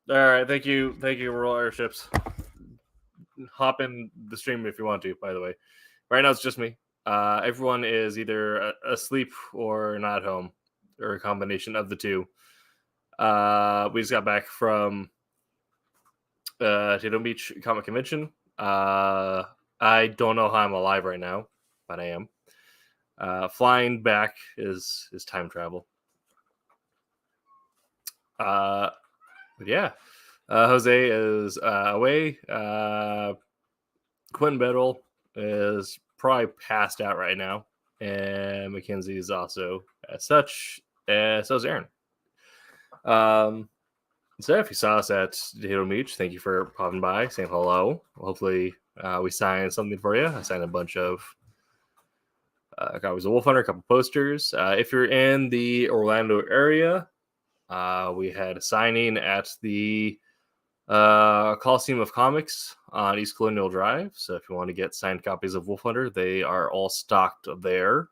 All right, thank you, Royal Airships. Hop in the stream if you want to. By the way, right now it's just me. Everyone is either asleep or not home, or a combination of the two. We just got back from Daytona Beach Comic Convention. I don't know how I'm alive right now, but I am. Flying back is time travel. But yeah, Jose is away. Quentin Biddle is probably passed out right now, and Mackenzie is also as such. So is Aaron. So if you saw us at Daytona Beach, thank you for popping by, saying hello. Hopefully, we signed something for you. I signed a bunch of copies of Wolf Hunter, a couple posters. If you're in the Orlando area, we had a signing at the Coliseum of Comics on East Colonial Drive. So if you want to get signed copies of Wolf Hunter, they are all stocked there.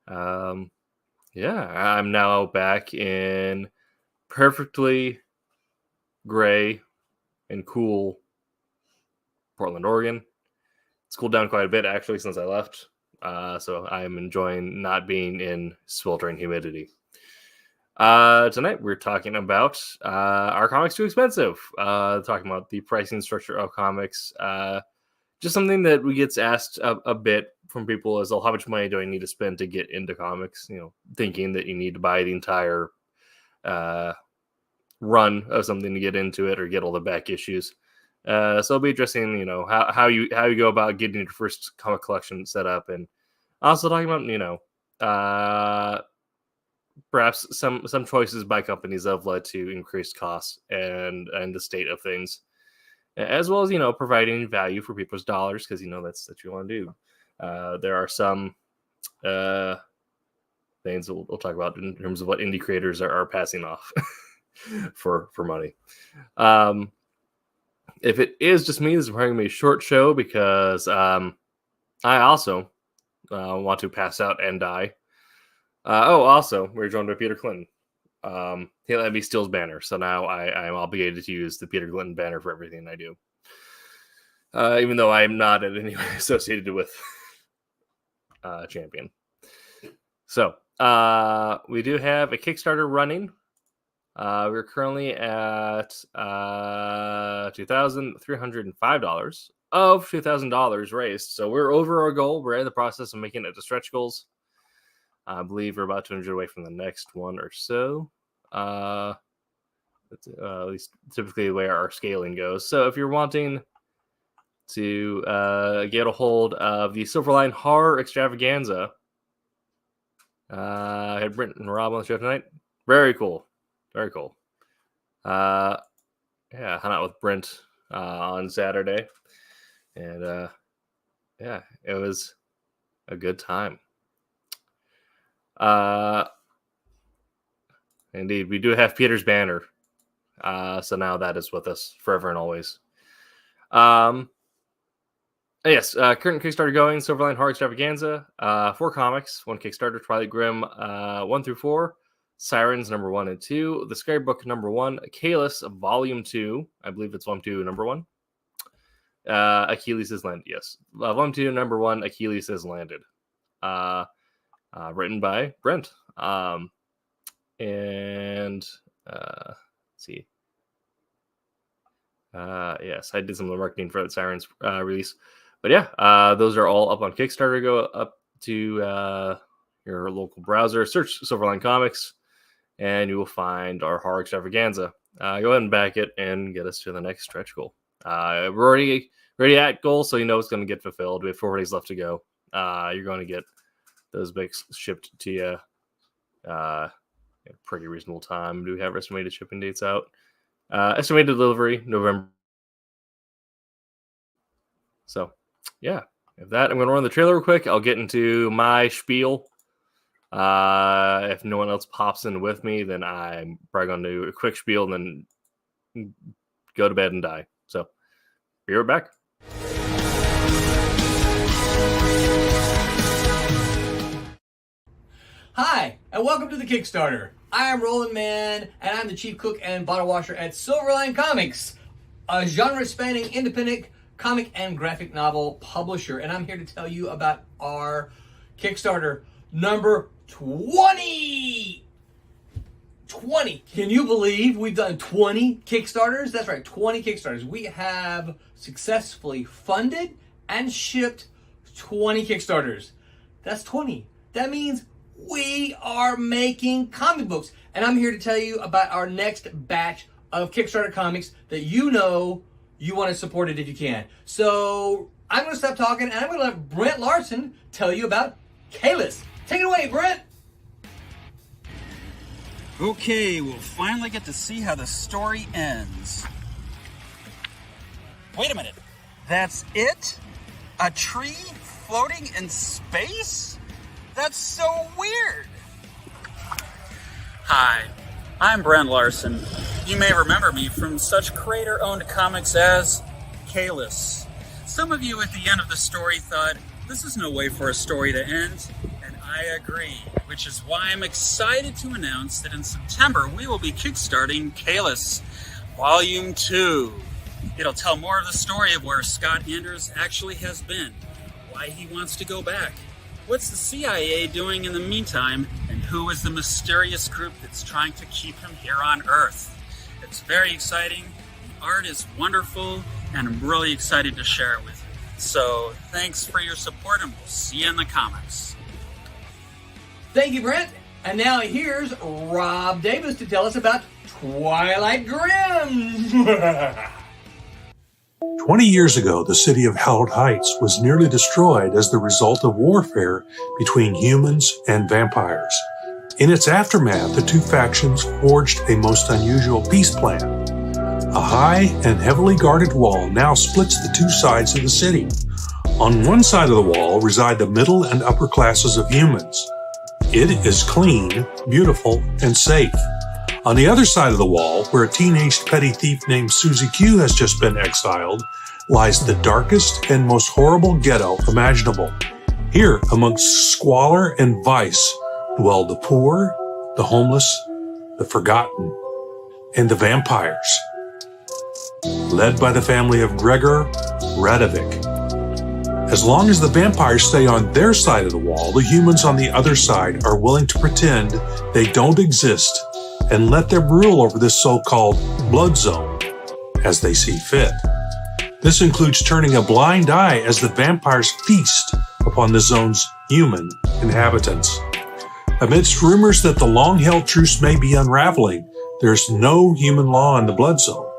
Yeah, I'm now back in perfectly gray and cool Portland, Oregon. It's cooled down quite a bit actually since I left. So I'm enjoying not being in sweltering humidity. Tonight we're talking about Are Comics Too Expensive? Talking about the pricing structure of comics. Just something that we gets asked a bit from people is, how much money do I need to spend to get into comics? Thinking that you need to buy the entire run of something to get into it or get all the back issues. So I'll be addressing, how you go about getting your first comic collection set up, and also talking about, perhaps some choices by companies that have led to increased costs and the state of things, as well as providing value for people's dollars, because that's what you want to do. There are some things we'll talk about in terms of what indie creators are passing off for money. If it is just me, this is probably gonna be a short show because I also want to pass out and die. Also, we're joined by Peter Clinton. He let me steal his banner, so now I'm obligated to use the Peter Clinton banner for everything I do. Even though I'm not in any way associated with Champion. So, we do have a Kickstarter running. We're currently at $2,305 of $2,000 raised. So we're over our goal. We're in the process of making it to stretch goals. I believe we're about 200 away from the next one or so. That's at least typically the way our scaling goes. So if you're wanting to get a hold of the Silverline Horror Extravaganza, I had Brent and Rob on the show tonight. Very cool. Very cool. Yeah, hung out with Brent on Saturday. And yeah, it was a good time. Indeed, we do have Peter's banner. So now that is with us forever and always. Yes, current Kickstarter going, Silverline Horror Extravaganza, 4 comics, 1 Kickstarter, Twilight Grim 1 through 4, Sirens number 1 and 2, The Skybook number 1, Kalis Volume 2, I believe it's Volume 2 number 1. Achilles has landed, yes. Volume 2 number 1, Achilles has landed. Written by Brent. And let's see. Yes, I did some of the marketing for the Sirens release. But yeah, those are all up on Kickstarter. Go up to your local browser, search Silverline Comics, and you will find our Horror Extravaganza. Go ahead and back it and get us to the next stretch goal. We're already at goal, so it's going to get fulfilled. We have 4 days left to go. You're going to get those books shipped to you in a pretty reasonable time. Do we have estimated shipping dates out? Estimated delivery, November. So, yeah. If that, I'm going to run the trailer real quick. I'll get into my spiel. If no one else pops in with me, then I'm probably going to do a quick spiel and then go to bed and die. So, be right back. Hi, and welcome to the Kickstarter. I am Roland Mann, and I'm the chief cook and bottle washer at Silverline Comics, a genre-spanning independent comic and graphic novel publisher. And I'm here to tell you about our Kickstarter number 20. 20. Can you believe we've done 20 Kickstarters? That's right, 20 Kickstarters. We have successfully funded and shipped 20 Kickstarters. That's 20. That means we are making comic books. And I'm here to tell you about our next batch of Kickstarter comics that you know you want to support it if you can. So I'm going to stop talking and I'm going to let Brent Larson tell you about Kalis. Take it away, Brent. Okay, we'll finally get to see how the story ends. Wait a minute. That's it? A tree floating in space? That's so weird. Hi, I'm Brent Larson. You may remember me from such creator-owned comics as Kalis. Some of you at the end of the story thought, this is no way for a story to end, and I agree, which is why I'm excited to announce that in September we will be kickstarting Kalis Volume 2. It'll tell more of the story of where Scott Anders actually has been, why he wants to go back, what's the CIA doing in the meantime, and who is the mysterious group that's trying to keep him here on Earth. It's very exciting, the art is wonderful, and I'm really excited to share it with you. So thanks for your support, and we'll see you in the comics. Thank you, Brent. And now here's Rob Davis to tell us about Twilight Grim. 20 years ago, the city of Hallowed Heights was nearly destroyed as the result of warfare between humans and vampires. In its aftermath, the two factions forged a most unusual peace plan. A high and heavily guarded wall now splits the two sides of the city. On one side of the wall reside the middle and upper classes of humans. It is clean, beautiful, and safe. On the other side of the wall, where a teenaged petty thief named Susie Q has just been exiled, lies the darkest and most horrible ghetto imaginable. Here, amongst squalor and vice, dwell the poor, the homeless, the forgotten, and the vampires. Led by the family of Gregor Radovic. As long as the vampires stay on their side of the wall, the humans on the other side are willing to pretend they don't exist and let them rule over this so-called blood zone as they see fit. This includes turning a blind eye as the vampires feast upon the zone's human inhabitants. Amidst rumors that the long-held truce may be unraveling, there's no human law in the blood zone,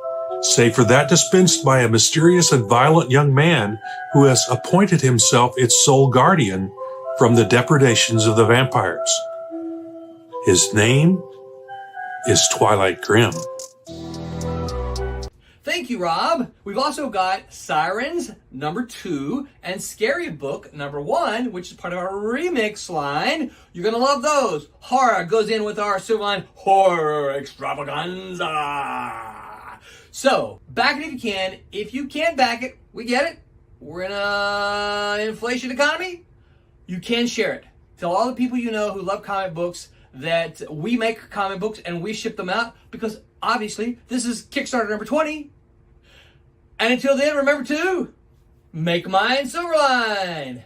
save for that dispensed by a mysterious and violent young man who has appointed himself its sole guardian from the depredations of the vampires. His name is Twilight Grim. Thank you, Rob. We've also got Sirens number 2 and Scary Book number 1, which is part of our remix line. You're going to love those. Horror goes in with our Silverline Horror Extravaganza. So, back it if you can. If you can't back it, we get it. We're in an inflation economy. You can share it. Tell all the people you know who love comic books that we make comic books and we ship them out, because obviously this is Kickstarter number 20. And until then, remember to make mine Silverline.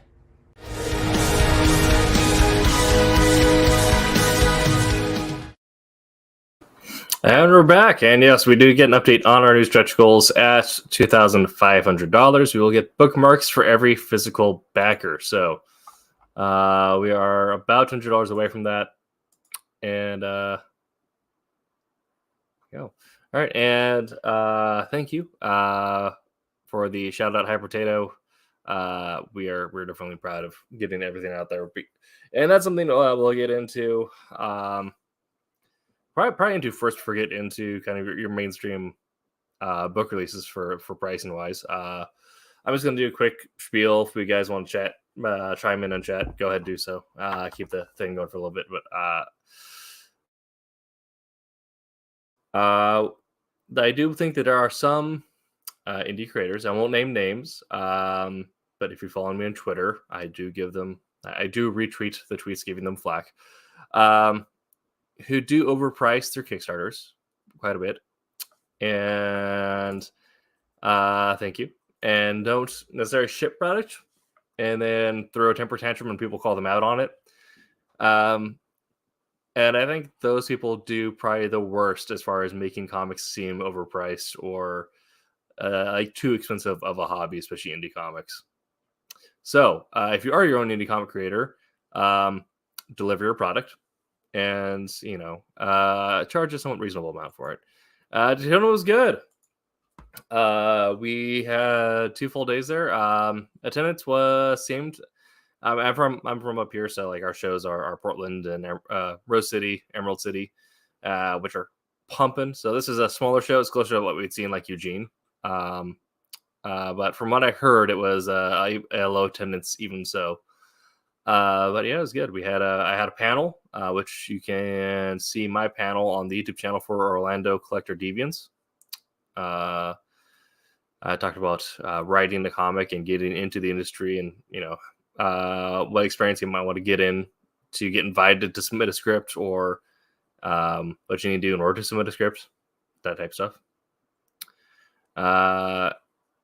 And we're back. And yes, we do get an update on our new stretch goals at $2,500. We will get bookmarks for every physical backer. So we are about $200 away from that. And go. All right, and thank you for the shout out, High Potato. We're definitely proud of getting everything out there, and that's something we'll get into. Probably into first before we get into kind of your mainstream book releases for pricing wise. I'm just gonna do a quick spiel. If you guys want to chat, chime in and chat, go ahead and do so. Keep the thing going for a little bit, but I do think that there are some indie creators. I won't name names, but if you follow me on Twitter, I do retweet the tweets giving them flack. who do overprice their Kickstarters quite a bit, and thank you, and don't necessarily ship product, and then throw a temper tantrum when people call them out on it. And I think those people do probably the worst as far as making comics seem overpriced or like too expensive of a hobby, especially indie comics. So if you are your own indie comic creator, deliver your product and, charge a somewhat reasonable amount for it. Daytona was good. We had 2 full days there. Attendance was seemed. I'm from up here, so like our shows are Portland and Rose City, Emerald City, which are pumping. So this is a smaller show. It's closer to what we'd seen like Eugene. But from what I heard, it was a low attendance even so. But yeah, it was good. I had a panel, which you can see my panel on the YouTube channel for Orlando Collector Deviants. I talked about writing the comic and getting into the industry, and what experience you might want to get in to get invited to submit a script, or what you need to do in order to submit a script, that type of stuff.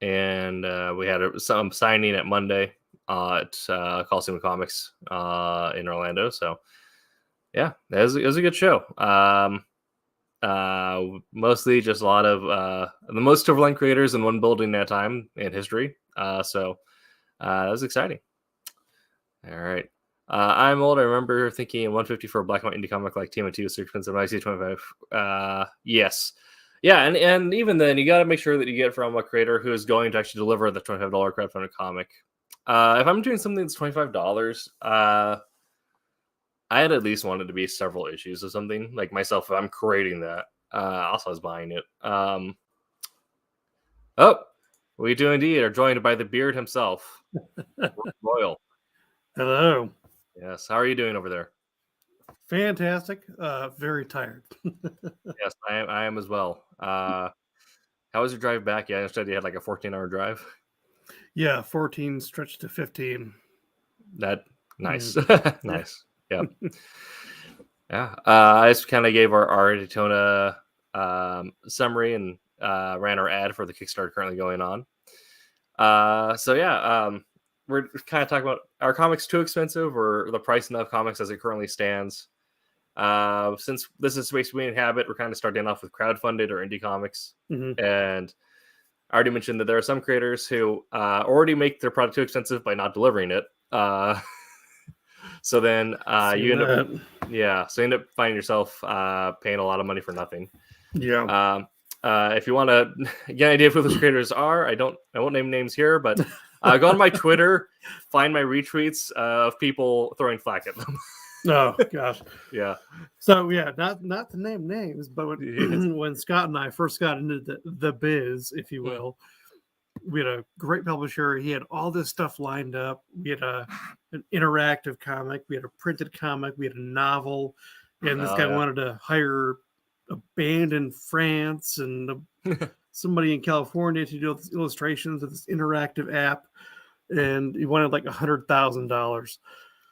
And we had some signing at Monday at Coliseum Comics in Orlando. So yeah, it was a good show. Mostly just a lot of the most Silverline creators in one building at a time in history. So that was exciting. All right. I'm old. I remember thinking 150 for a black and white indie comic like TMNT was too expensive. I see 25. Yes. Yeah, and even then, you got to make sure that you get from a creator who is going to actually deliver the $25 crowdfunded comic. If I'm doing something that's $25, I'd at least want it to be several issues of something. Like myself, if I'm creating that, also I was buying it. We do indeed are joined by the beard himself, Royal. Hello. Yes, how are you doing over there? Fantastic. Very tired. Yes, I am as well. How was your drive back? Yeah, I understood you had like a 14-hour drive. Yeah, 14 stretched to 15. That nice. Nice. Yeah. Yeah. I just kind of gave our Daytona summary and ran our ad for the Kickstarter currently going on. So yeah, we're kind of talking about, are comics too expensive or the price of comics as it currently stands? Since this is the space we inhabit, we're kind of starting off with crowdfunded or indie comics. Mm-hmm. And I already mentioned that there are some creators who already make their product too expensive by not delivering it. So then you end up, so you end up finding yourself paying a lot of money for nothing. Yeah. If you want to get an idea of who those creators are, I won't name names here, but go on my Twitter, find my retweets of people throwing flack at them. Oh gosh. Yeah. So yeah, not to name names, but when Scott and I first got into the biz, if you will, we had a great publisher. He had all this stuff lined up. We had an interactive comic, we had a printed comic, we had a novel, and this guy wanted to hire a band in France and somebody in California to do illustrations of this interactive app, and he wanted like $100,000.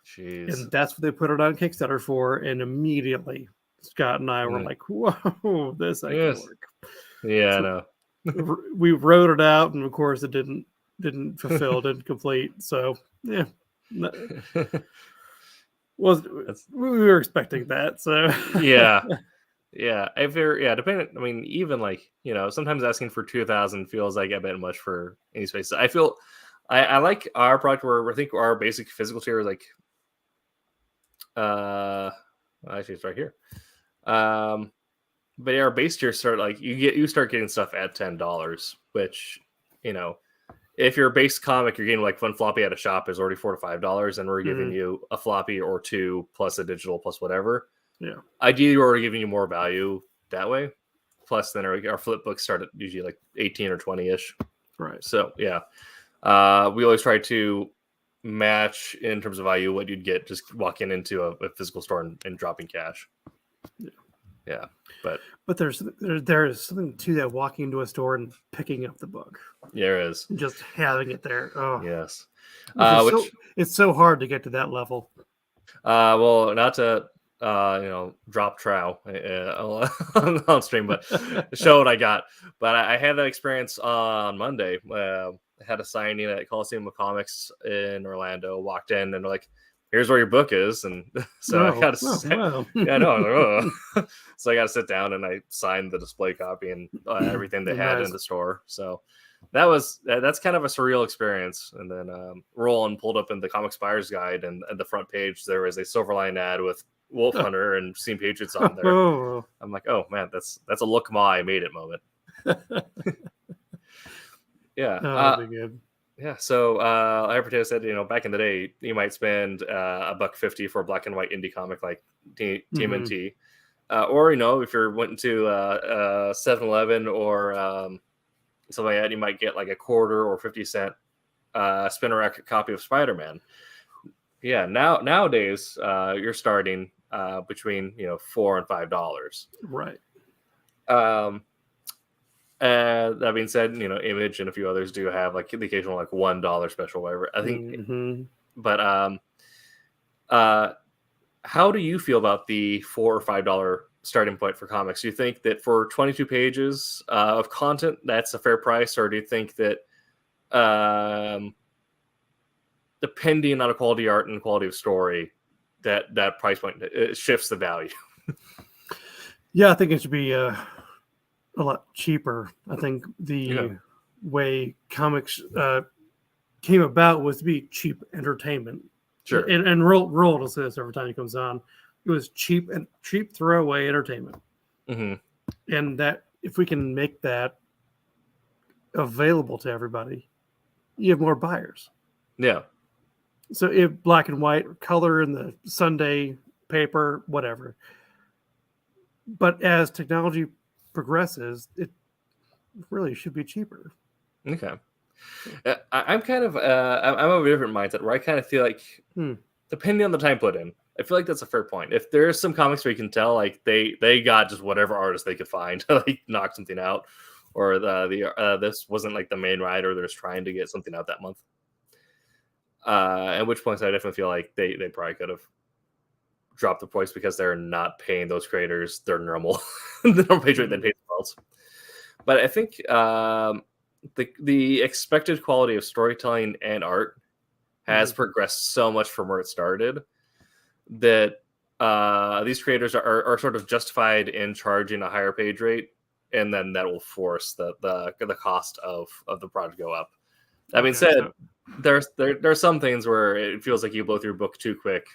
Jeez. And that's what they put it on Kickstarter for. And immediately Scott and I were like, whoa, this ain't gonna work. Yeah, so I know. We wrote it out, and of course it didn't fulfill, didn't complete. So yeah. We were expecting that. So yeah. Depending. I mean, even like, sometimes asking for 2,000 feels like a bit much for any space. I feel I like our product where I think our basic physical tier is like actually it's right here. But our base tier start like you start getting stuff at $10, which if you're a base comic, you're getting like one floppy at a shop is already $4 to $5, and we're giving you a floppy or two plus a digital plus whatever. Yeah. Ideally, we're already giving you more value that way. Plus, then our flip books start at usually like 18 or 20-ish. Right. So yeah, we always try to match in terms of value what you'd get just walking into a physical store and dropping cash. Yeah. But there's something to that, walking into a store and picking up the book. Yeah, there is. And just having it there. Oh yes. It's so hard to get to that level. Well, not to drop trow on stream, but show what I got. But I had that experience on Monday. I had a signing at Coliseum of Comics in Orlando. Walked in and they're like, "Here's where your book is," and so I got to. Wow. Yeah, I know. I was like, oh. So I got to sit down and I signed the display copy and everything they had in the store. So that's kind of a surreal experience. And then Roland pulled up in the Comics Buyer's Guide, and at the front page there was a Silverline ad with Wolf Hunter and Steam Patriots on there. Oh. I'm like, oh man, that's a look ma, I made it moment. Yeah. That'd be good. Yeah, so Hypertail said, back in the day, you might spend $1.50 for a black and white indie comic like TMNT, or if you're went to 7-Eleven or something like that, you might get like a quarter or 50-cent spinner rack copy of Spider-Man. Yeah, nowadays you're starting between $4 and $5. Right. That being said, Image and a few others do have like the occasional like $1 special, whatever. I think, but how do you feel about the $4 or $5 starting point for comics? Do you think that for 22 pages of content, that's a fair price, or do you think that depending on the quality of art and quality of story, that price point it shifts the value? Yeah, I think it should be a lot cheaper. I think the way comics came about was to be cheap entertainment. Sure. And Roll will say this every time he comes on. It was cheap throwaway entertainment. Mm-hmm. And that if we can make that available to everybody, you have more buyers. Yeah. So if black and white or color in the Sunday paper, whatever. But as technology progresses, it really should be cheaper. Okay. I'm kind of I'm of a different mindset where I kind of feel like depending on the time put in, I feel like that's a fair point. If there's some comics where you can tell like they got just whatever artist they could find to like knock something out, or this wasn't like the main writer, they're just trying to get something out that month. At which point I definitely feel like they probably could have dropped the price because they're not paying those creators their normal page rate they pay themselves. But I think the expected quality of storytelling and art has progressed so much from where it started that these creators are sort of justified in charging a higher page rate, and then that will force the cost of the product go up. That being said, there are some things where it feels like you blow through a book too quick.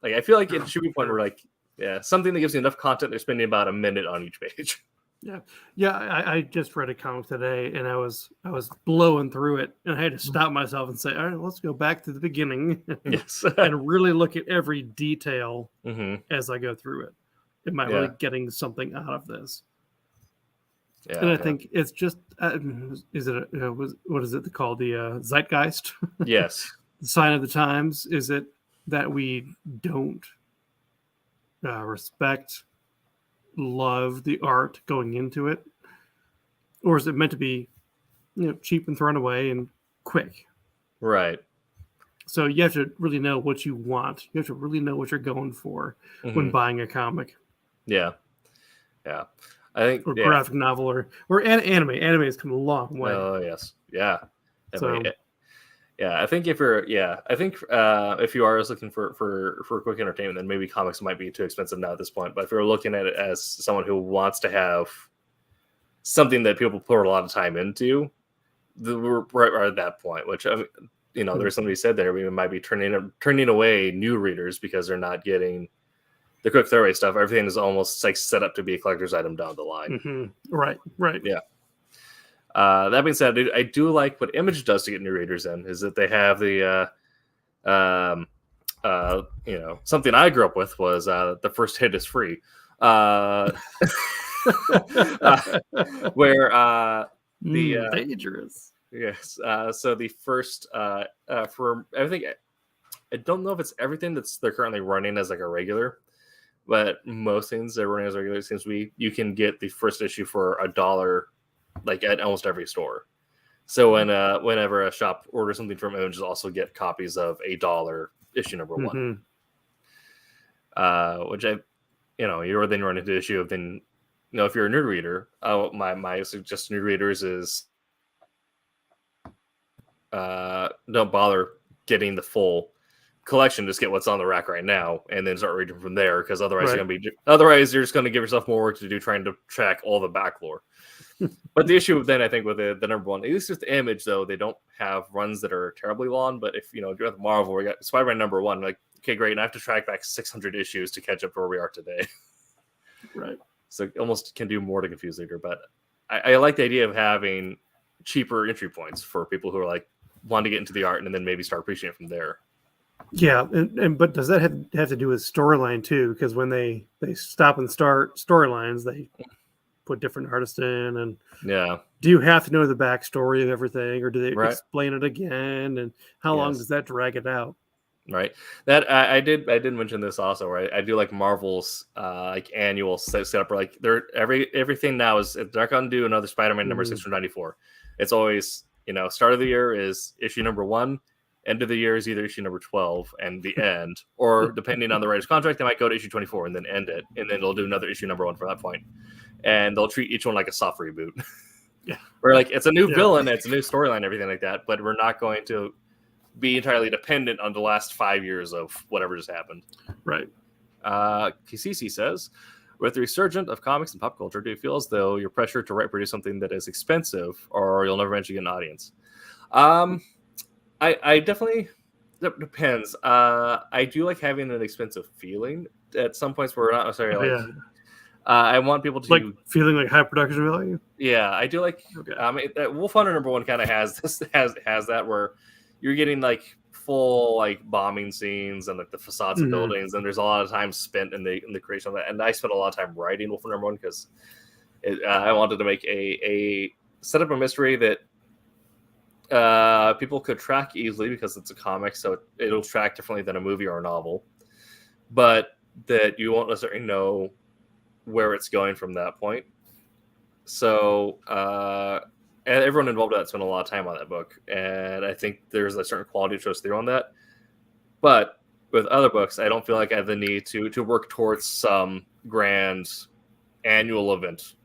Like I feel like it should be a point where like something that gives you enough content, they're spending about a minute on each page. Yeah. I just read a comic today, and I was blowing through it, and I had to stop myself and say, all right, let's go back to the beginning. Yes. And really look at every detail as I go through it. Am I really getting something out of this? Yeah, and I think it's just is it what is it called, the zeitgeist? Yes. The sign of the times. Is it that we don't respect, love the art going into it, or is it meant to be cheap and thrown away and quick? Right. So you have to really know what you want. You have to really know what you're going for when buying a comic. Yeah I think graphic novel or anime has come a long way. Oh yes. Yeah. So, I think if you're if you are looking for quick entertainment, then maybe comics might be too expensive now at this point. But if you're looking at it as someone who wants to have something that people put a lot of time into, we're right at that point. Which there's somebody said there we might be turning away new readers because they're not getting the quick throwaway stuff. Everything is almost like set up to be a collector's item down the line. Right. Yeah. That being said, I do like what Image does to get new readers in, is that they have the something I grew up with was the first hit is free, where dangerous. Yes. So the first for everything, I don't know if it's everything they're currently running as like a regular, but most things they're running as regular. It seems to be you can get the first issue for $1, like at almost every store. So whenever a shop orders something from Image, also get copies of $1 issue number 1, which you then run into the issue of then, if you're a nerd reader, my suggestion to nerd readers is don't bother getting the full collection. Just get what's on the rack right now, and then start reading from there. Because otherwise, you're just going to give yourself more work to do trying to track all the back lore. But the issue then, I think, with the number one, at least with the Image, though, they don't have runs that are terribly long. But if you have Marvel, we got Spider-Man number one, like, okay, great, and I have to track back 600 issues to catch up to where we are today. Right. So it almost can do more to confuse the reader. But I like the idea of having cheaper entry points for people who are like want to get into the art and then maybe start appreciating it from there. Yeah, but does that have to do with storyline too? Because when they stop and start storylines, they put different artists in, and do you have to know the backstory of everything, or do they explain it again? And how long does that drag it out? Right. That I did mention this also, right? I do like Marvel's like annual setup, where like they're everything now is they're not going to do another Spider-Man number 694. It's always start of the year is issue number 1. End of the year is either issue number 12 and the end, or depending on the writer's contract, they might go to issue 24 and then end it, and then they'll do another issue number 1 from that point, and they'll treat each one like a soft reboot. Yeah, where like it's a new villain, it's a new storyline, everything like that, but we're not going to be entirely dependent on the last 5 years of whatever just happened. Right. Kisisi says, with the resurgence of comics and pop culture, do you feel as though you're pressured to produce something that is expensive, or you'll never eventually get an audience? I definitely, that depends. I do like having an expensive feeling at some points where we're not necessarily like, I want people to like feeling like high production value. Yeah, I do like. Okay. Wolf Hunter number 1 kind of has this has that where you're getting like full like bombing scenes and like the facades of buildings, and there's a lot of time spent in the creation of that. And I spent a lot of time writing Wolf Hunter number 1 because I wanted to make a set up a mystery that people could track easily because it's a comic, so it'll track differently than a movie or a novel, but that you won't necessarily know where it's going from that point. So and everyone involved in that spent a lot of time on that book, and I think there's a certain quality that shows through on that. But with other books, I don't feel like I have the need to work towards some grand annual event.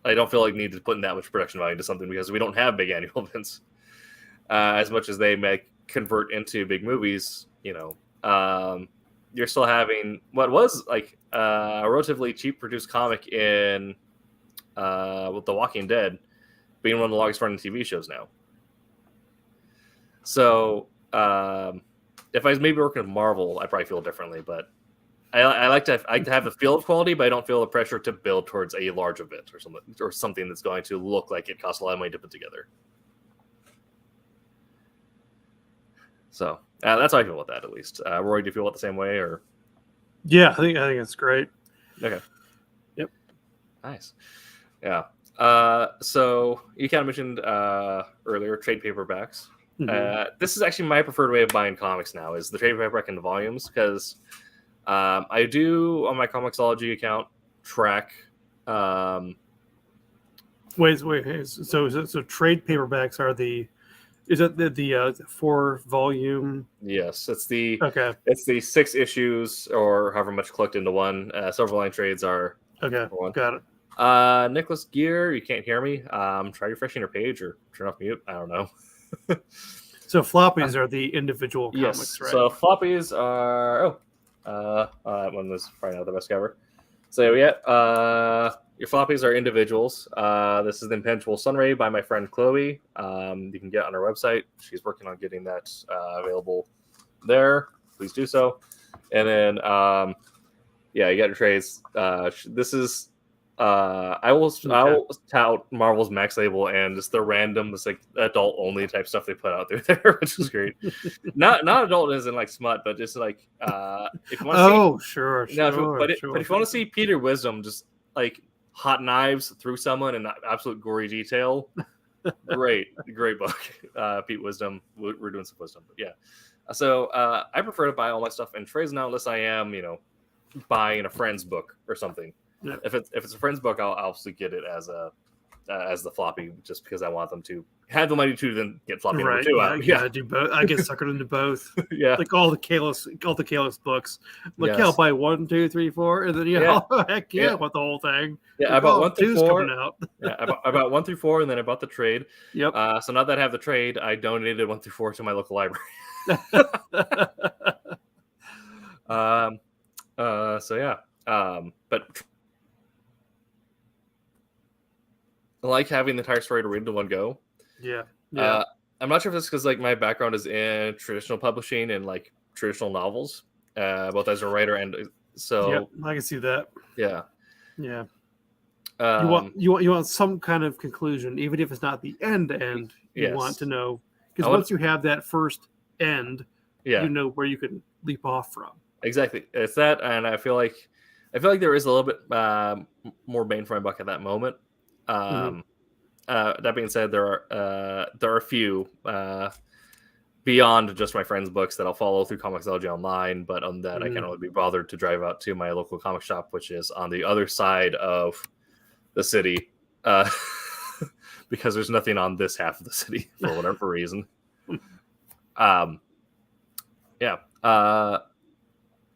I don't feel like I need to put in that much production value into something because we don't have big annual events. As much as they may convert into big movies, you're still having what was like a relatively cheap produced comic in with The Walking Dead being one of the longest running TV shows now. So if I was maybe working with Marvel, I probably feel differently, but I like to have the feel of quality, but I don't feel the pressure to build towards a large event or something that's going to look like it costs a lot of money to put together. So that's how I feel about that, at least. Roy, do you feel the same way, or? Yeah, I think it's great. Okay. Yep. Nice. Yeah. So you kind of mentioned earlier trade paperbacks. This is actually my preferred way of buying comics now, is the trade paperback in volumes, because I do on my Comixology account track. Wait. So trade paperbacks are the. Is it the 4-volume? Yes, it's the 6 issues or however much collect into one. Silverline trades are one. Got it. Nicholas Gear, you can't hear me. Try refreshing your page or turn off mute. I don't know. So floppies are the individual comics, right? So floppies are that one was probably not the best cover. So your floppies are individuals. This is the Impenetrable Sunray by my friend Chloe. You can get on her website. She's working on getting that available there. Please do so. And then, you got your trades. This is I will tout Marvel's Max Label and just the random, it's like adult only type stuff they put out there, which is great. not adult isn't like smut, but just like if you want to sure. But if you want to see Peter Wisdom just like hot knives through someone in absolute gory detail, great book. Pete Wisdom, we're doing some wisdom, but yeah. So I prefer to buy all my stuff in trades now, unless I am buying a friend's book or something. Yeah. If it's a friend's book, I'll obviously get it as a as the floppy, just because I want them to have the money to then get floppy Right. number 2 Yeah, out. I gotta do both. I get suckered into both. Yeah. Like all the Kalis books. Like, Yes. yeah, I'll buy 1, 2, 3, 4, and then Yeah. oh, heck yeah, Yeah. I want the whole thing. Yeah, Like, I bought oh, 1 through 2's 4. coming out. Yeah, I bought 1 through 4, and then I bought the trade. Yep. So now that I have the trade, I donated 1 through 4 to my local library. So yeah. But I like having the entire story to read in one go. Yeah. Yeah. I'm not sure if it's because like my background is in traditional publishing and like traditional novels, both as a writer and so. Yep, I can see that. Yeah. Yeah. Um, you want some kind of conclusion, even if it's not the end. You Yes. want to know, I because want- once you have that first end, yeah. you know where you can leap off from. Exactly. It's that, and I feel like there is a little bit more bang for my buck at that moment. That being said, there are a few beyond just my friends' books that I'll follow through Comixology Online, but on that I can't really be bothered to drive out to my local comic shop, which is on the other side of the city, because there's nothing on this half of the city for whatever reason.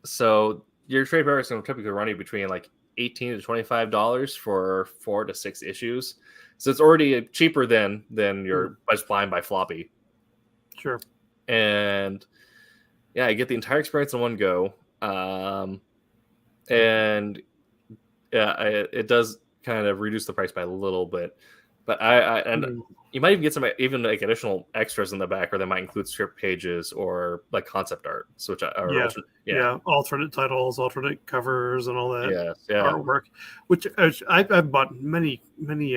So your trade paperback is going to typically run you between like $18 to $25 for 4 to 6 issues. So it's already cheaper than your just flying by floppy. Sure. And yeah, I get the entire experience in one go. And yeah, it does kind of reduce the price by a little bit. But you might even get some like additional extras in the back, or they might include script pages or like concept art, which alternate titles, alternate covers, and all that artwork. Which I've bought many. Boom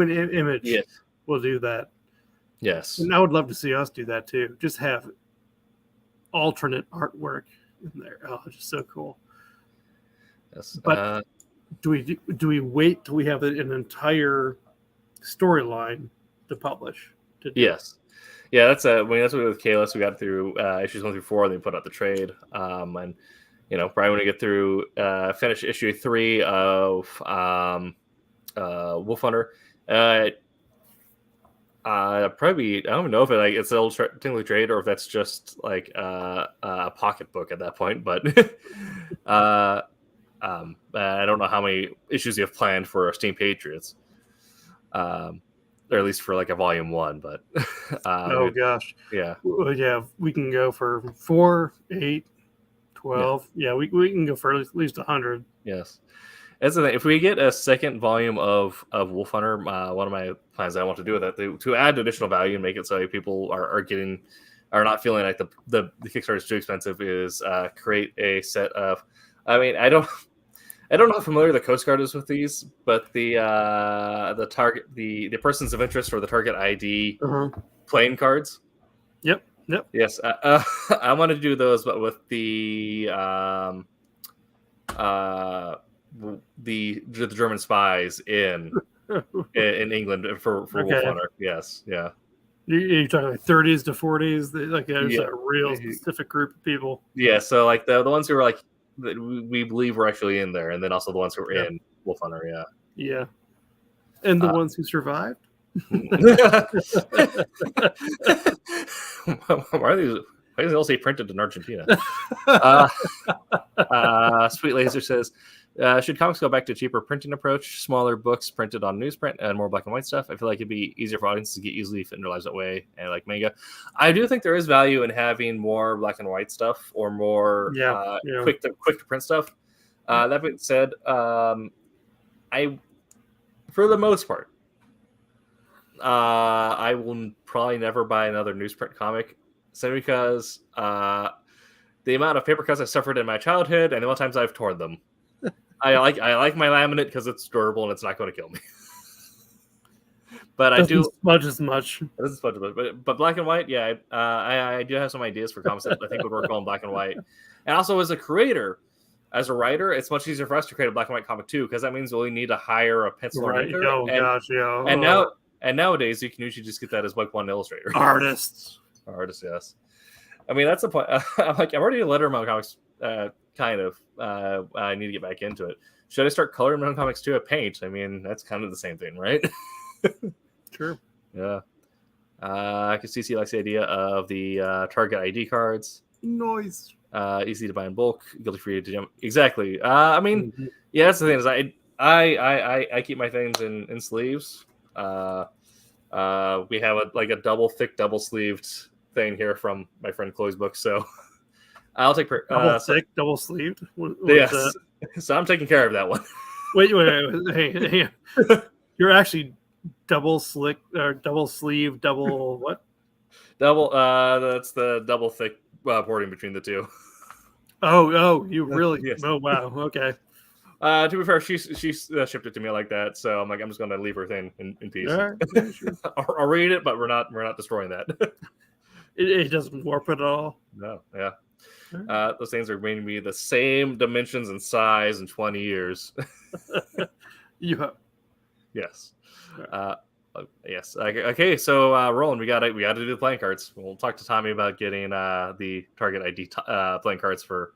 and Image. Yes. Will do that. Yes, and I would love to see us do that too. Just have alternate artwork in there. Oh, it's just so cool. Yes, but. Do we wait till we have an entire storyline to publish? Yes, yeah. That's what we did with Kalis. We got through issues 1 through 4, and then we put out the trade. And probably when we get through finish issue 3 of Wolf Hunter, probably I don't even know if it's an old technically trade or if that's just like a pocketbook at that point, but. I don't know how many issues you have planned for Steam Patriots, or at least for like a volume 1. But oh gosh, yeah, we can go for 4, 8, 12. Yeah, we can go for at least 100. Yes, that's the thing. If we get a second volume of Wolf Hunter, one of my plans that I want to do with that to add additional value and make it so people are not feeling like the Kickstarter is too expensive is create a set of. I mean, I don't know how familiar the Coast Guard is with these, but the target, the persons of interest or the target ID playing cards. Yep. Yes, I want to do those, but with the German spies in England for Wolf Hunter. Yes, yeah. You're talking like 30s to 40s. Like there's a real specific group of people. Yeah, so like the ones who are like. That we believe were actually in there, and then also the ones who were in Wolf Hunter, yeah, and the ones who survived. Why do they all say printed in Argentina? Sweet Laser says, should comics go back to a cheaper printing approach, smaller books printed on newsprint, and more black and white stuff? I feel like it'd be easier for audiences to get easily fit in their lives that way, and like manga. I do think there is value in having more black and white stuff or more quick to print stuff. That being said, I, for the most part, I will probably never buy another newsprint comic, simply because the amount of paper cuts I suffered in my childhood and the amount of times I've torn them. I like my laminate because it's durable and it's not going to kill me. But doesn't smudge as much. It doesn't smudge as much. But black and white, yeah, I do have some ideas for comics that I think would work well in black and white. And also as a creator, as a writer, it's much easier for us to create a black and white comic too, because that means we'll need to hire a pencil maker. Oh gosh, yeah. And nowadays you can usually just get that as like one illustrator. Artists, yes. I mean, that's the point. I'm already a letterman comics, kind of. I need to get back into it. should I start coloring my own comics too? I paint. I mean, that's kind of the same thing, right? Sure. Yeah. I can see likes the idea of the Target ID cards. Noise. Easy to buy in bulk, guilty free to jump. Exactly. I mean, yeah, that's the thing is I keep my things in sleeves. We have a double sleeved thing here from my friend Chloe's book, so I'll take double sleeved. Yes, so I'm taking care of that one. Wait. Hey. You're actually double slick or double sleeve, double what? Double. That's the double thick porting between the two. Oh, you really? Yes. Oh, wow. Okay. To be fair, she shipped it to me like that, so I'm just going to leave her thing in peace. All right. Yeah, sure. I'll read it, but we're not destroying that. It doesn't warp at all. No, yeah. Those things are going to be the same dimensions and size in 20 years. Yeah. Yes. Yes. Okay. So, Roland, we got to do the playing cards. We'll talk to Tommy about getting the Target ID playing cards for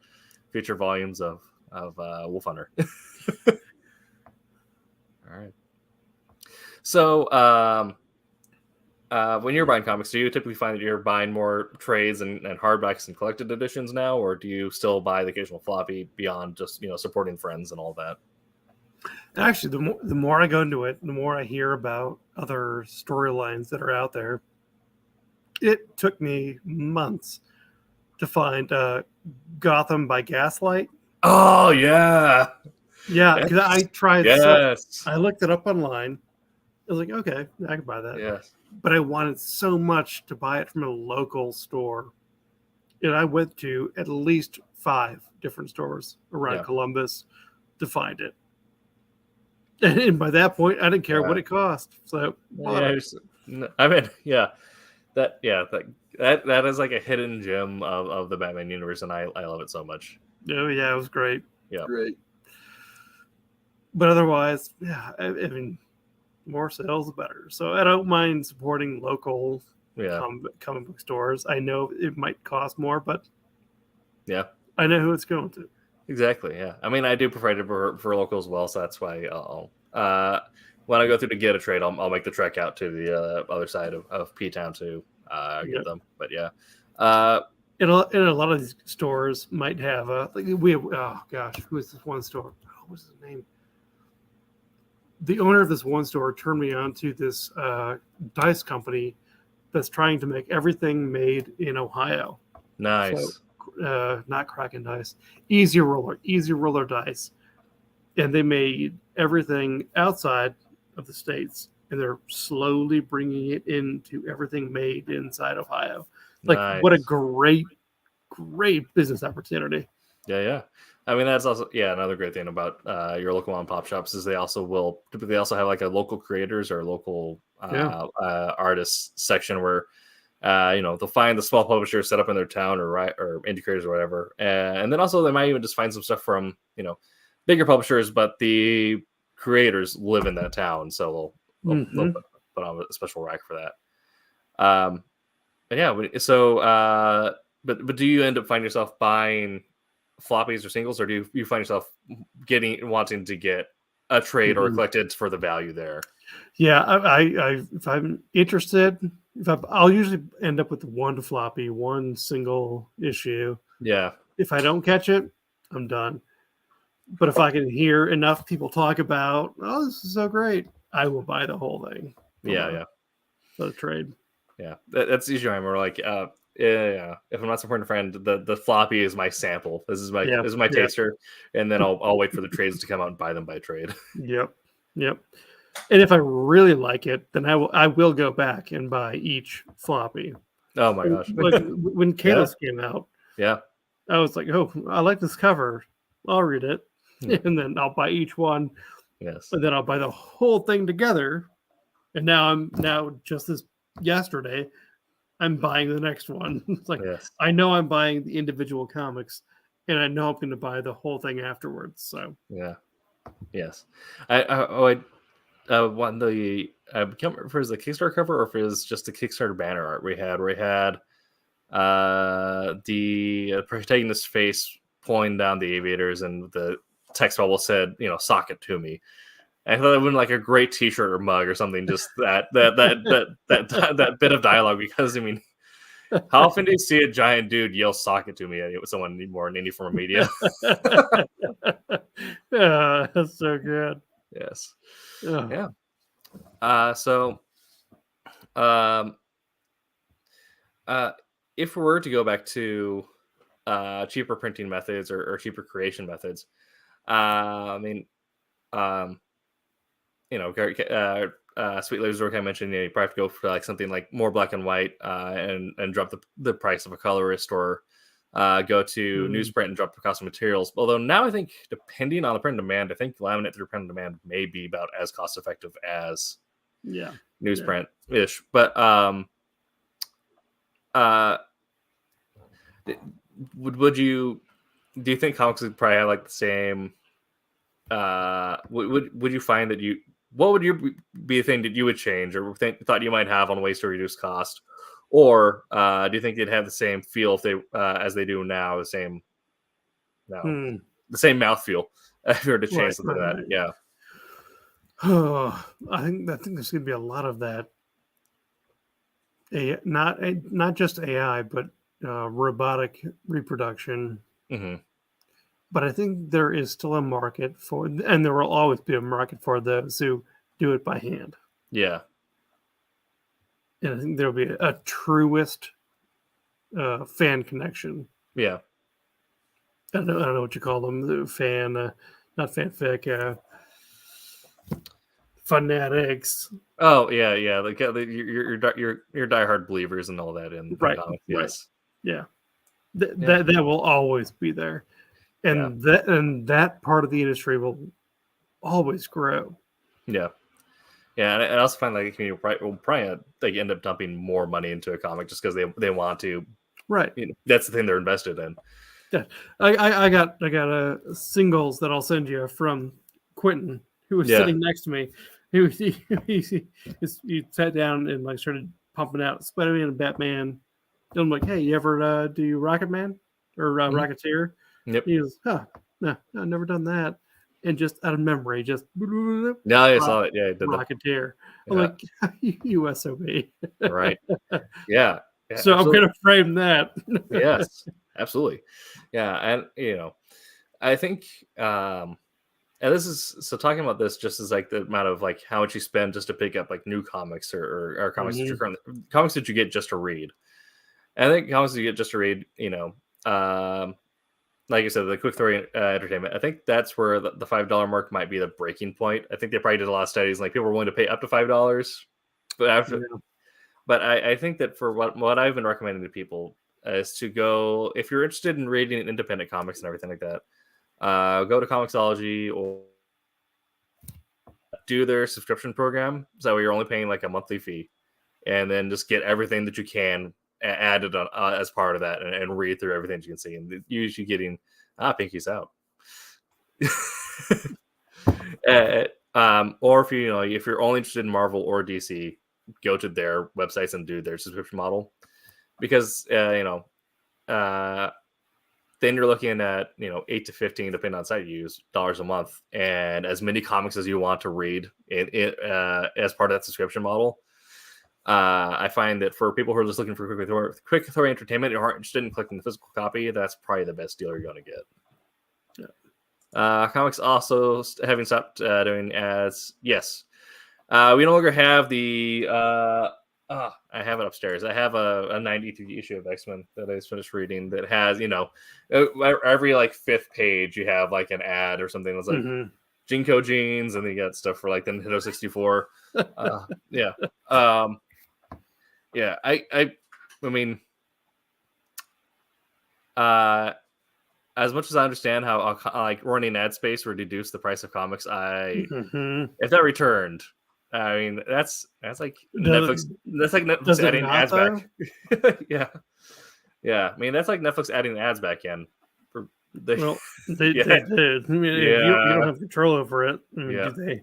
future volumes of Wolf Hunter. All right. So, when you're buying comics, do you typically find that you're buying more trades and hardbacks and collected editions now, or do you still buy the occasional floppy beyond just supporting friends and all that? Actually, the more I go into it, the more I hear about other storylines that are out there. It took me months to find Gotham by Gaslight. Oh yeah, because I tried. Yes, I looked it up online. I was like, okay, I can buy that. Yes, but I wanted so much to buy it from a local store, and I went to at least 5 different stores around Columbus to find it. And by that point, I didn't care what it cost. So that is like a hidden gem of the Batman universe, and I love it so much. Oh yeah, it was great. Yeah, great. But otherwise, I mean, more sales the better. So I don't mind supporting local comic book stores. I know it might cost more, but I know who it's going to. Exactly. Yeah. I mean, I do provide it for local as well, so that's why I'll when I go through to get a trade, I'll make the trek out to the other side of P Town to get them. But yeah. And a lot of these stores might have who is this one store? What's his name? The owner of this one store turned me on to this dice company that's trying to make everything made in Ohio. Nice. So, not Kraken Dice, Easy Roller Dice, and they made everything outside of the states, and they're slowly bringing it into everything made inside Ohio. Like, what a great business opportunity. Yeah. I mean, that's also another great thing about your local mom and pop shops is they also typically have like a local creators or local artists section where they'll find the small publisher set up in their town or indie creators or whatever, and then also they might even just find some stuff from bigger publishers, but the creators live in that town, so they'll put on a special rack for that. But do you end up finding yourself buying floppies or singles, or do you find yourself wanting to get a trade or collected for the value there? Yeah, I if I'm interested, I'll usually end up with one floppy, one single issue. Yeah. If I don't catch it, I'm done. But if I can hear enough people talk about, oh, this is so great, I will buy the whole thing. For the trade. Yeah, that's usually I'm like, if I'm not supporting a friend, the floppy is my sample. This is my taster, and then I'll wait for the trades to come out and buy them by trade. Yep. And if I really like it, then I will go back and buy each floppy. Oh my gosh! Like when Kalos came out, I was like, oh, I like this cover. I'll read it, and then I'll buy each one. Yes. And then I'll buy the whole thing together. And now just this yesterday, I'm buying the next one. It's like I know I'm buying the individual comics, and I know I'm going to buy the whole thing afterwards. So yes, I want the I can't remember if it was the Kickstarter cover or if it was just the Kickstarter banner art we had, where we had the protagonist's face pulling down the aviators and the text bubble said, "Sock it to me." And I thought that would be like a great T-shirt or mug or something. Just that bit of dialogue, because I mean, how often do you see a giant dude yell "sock it to me" at someone more in any form of media? Yeah, that's so good. Yes. Ugh. Yeah. So, if we were to go back to cheaper printing methods or cheaper creation methods, I mean, Sweet Laser Dork, I mentioned, you probably have to go for like something like more black and white, and drop the price of a colorist, or go to newsprint and drop the cost of materials. Although now I think, depending on the print on demand, I think laminate through print on demand may be about as cost effective as newsprint ish. But do you think comics would probably have like the same? Would you find that what would be a thing that you would change or thought you might have on ways to reduce cost, or do you think they'd have the same feel if they as they do now, the same mouthfeel if you were to change something like that? Yeah. I think there's going to be a lot of that. Not just AI, but robotic reproduction. Mm-hmm. But I think there is still a market for, and there will always be a market for those who do it by hand. Yeah. And I think there'll be a truest fan connection. Yeah. I don't know what you call them. The fan, not fanfic, fanatics. Oh yeah. Like your diehard believers and all that in comics. Yes. Yeah. That will always be there. And that part of the industry will always grow. Yeah. Yeah, and I also find like the community will probably like end up dumping more money into a comic just because they want to. Right. That's the thing they're invested in. Yeah, I got singles that I'll send you from Quentin, who was sitting next to me. He sat down and like started pumping out Spider-Man and Batman. And I'm like, hey, you ever do Rocket Man or Rocketeer? Yep. He goes, no, I've never done that. And just out of memory, just no, I saw it. Yeah, Rocketeer. I'm like, you SOB. Right. Yeah. So absolutely. I'm gonna frame that. Yes, absolutely. Yeah, and I think, and this is so talking about this just as like the amount of like how much you spend just to pick up like new comics or comics that you're comics that you get just to read. And I think comics that you get just to read, like I said, the quick throw entertainment. I think that's where the $5 mark might be the breaking point. I think they probably did a lot of studies, like people were willing to pay up to $5, but I think that for what I've been recommending to people is to go, if you're interested in reading independent comics and everything like that, go to Comixology or do their subscription program. So you're only paying like a monthly fee, and then just get everything that you can added on as part of that, and read through everything you can see, and usually getting Pinky's out. Or if you're only interested in Marvel or DC, go to their websites and do their subscription model, because then you're looking at 8 to 15, depending on site you use, dollars a month, and as many comics as you want to read as part of that subscription model. I find that for people who are just looking for quick throw entertainment and aren't interested in collecting the physical copy, that's probably the best deal you're going to get. Comics also having stopped doing ads. Yes. We no longer have the I have it upstairs. I have a 93 issue of X-Men that I just finished reading that has, every like fifth page you have like an ad or something that's like Jinko jeans, and then you got stuff for like the Nintendo 64. Yeah, I mean, as much as I understand how like running ad space would reduce the price of comics, if that returned, I mean that's like Netflix. That's like Netflix adding ads back. Yeah. I mean that's like Netflix adding ads back in. They did. I mean, you don't have control over it. I mean,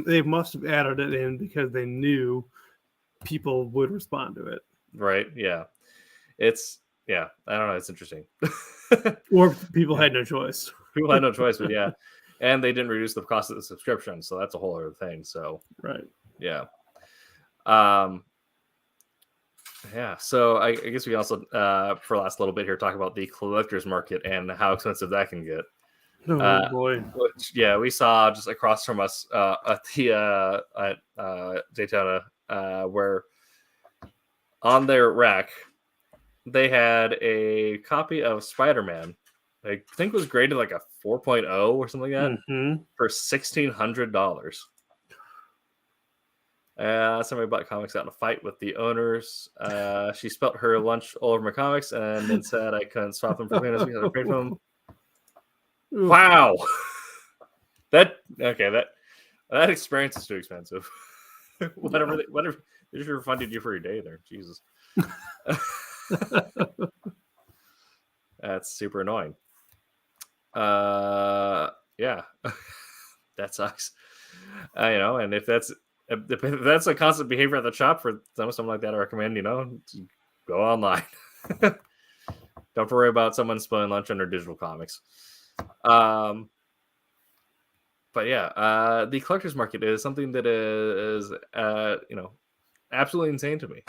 they must have added it in because they knew people would respond to it, right? Yeah, I don't know, it's interesting. Or people had no choice. People had no choice, but yeah. And they didn't reduce the cost of the subscription, so that's a whole other thing. So Right. yeah. Yeah, so I guess we also, for the last little bit here, talk about the collector's market and how expensive that can get. Oh boy. Which, yeah, we saw just across from us at the Daytona, where on their rack they had a copy of Spider-Man. I think it was graded like a 4.0 or something like that for $1,600. Somebody bought comics, got in a fight with the owners. She spilled her lunch all over my comics and then said I couldn't stop them from cleaning us because I paid for them. Wow. That experience is too expensive. whatever they should have refunded you for your day there. Jesus. That's super annoying. Yeah. That sucks. And if that's a constant behavior at the shop for something like that, I recommend, go online. Don't worry about someone spilling lunch on their digital comics. But yeah, the collector's market is something that is absolutely insane to me.